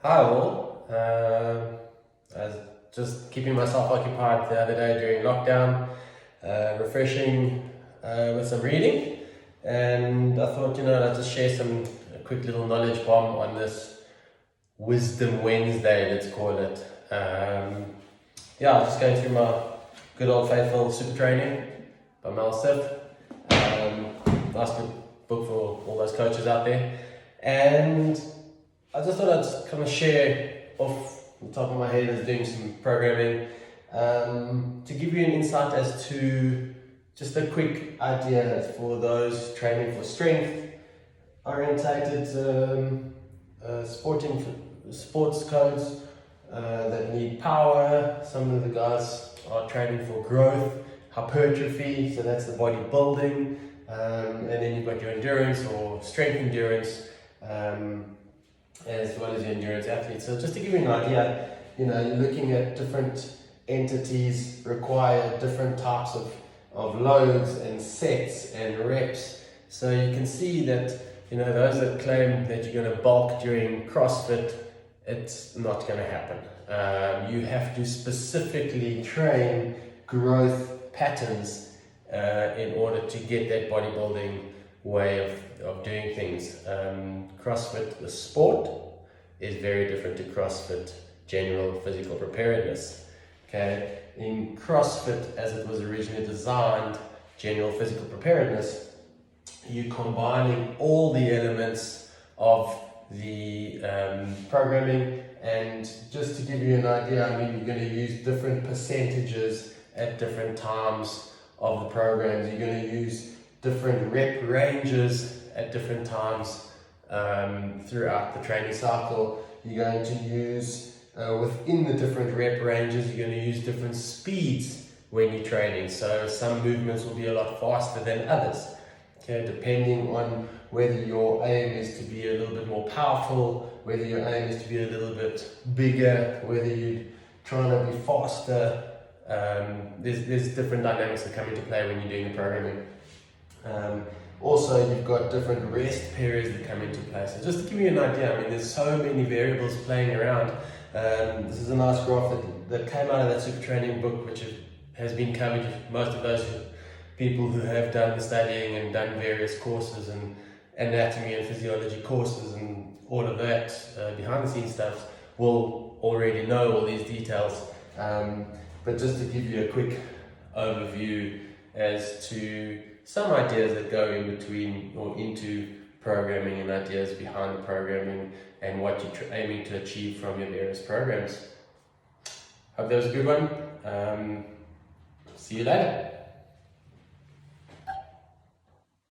Hi all. I was just keeping myself occupied the other day during lockdown, refreshing with some reading, and I thought, I'd just share a quick little knowledge bomb on this Wisdom Wednesday, let's call it. I was just going through my good old faithful super training by Mel Stiff. Nice good book for all those coaches out there, and I just thought I'd kind of share off the top of my head as doing some programming to give you an insight as to just a quick idea for those training for strength orientated sports codes that need power. Some of the guys are training for growth, hypertrophy, so that's the bodybuilding, and then you've got your endurance or strength endurance. As well as your endurance athletes. So just to give you an idea, you're looking at different entities require different types of loads and sets and reps. So you can see that, those that claim that you're going to bulk during CrossFit, it's not going to happen. You have to specifically train growth patterns in order to get that bodybuilding way of doing things. CrossFit, the sport, is very different to CrossFit general physical preparedness. Okay, in CrossFit, as it was originally designed, general physical preparedness, you're combining all the elements of the programming, and just to give you an idea, you're going to use different percentages at different times of the programs. You're going to use different rep ranges at different times throughout the training cycle. You're going to use, within the different rep ranges, you're going to use different speeds when you're training. So some movements will be a lot faster than others, okay, depending on whether your aim is to be a little bit more powerful, whether your aim is to be a little bit bigger, whether you're trying to be faster. There's different dynamics that come into play when you're doing the programming. Also, you've got different rest periods that come into play. So just to give you an idea, there's so many variables playing around. This is a nice graph that came out of that super training book, which has been covered with most of those people who have done the studying and done various courses and anatomy and physiology courses and all of that behind the scenes stuff will already know all these details. But just to give you a quick overview as to some ideas that go in between or into programming and ideas behind the programming and what you're aiming to achieve from your various programs. Hope that was a good one. See you later.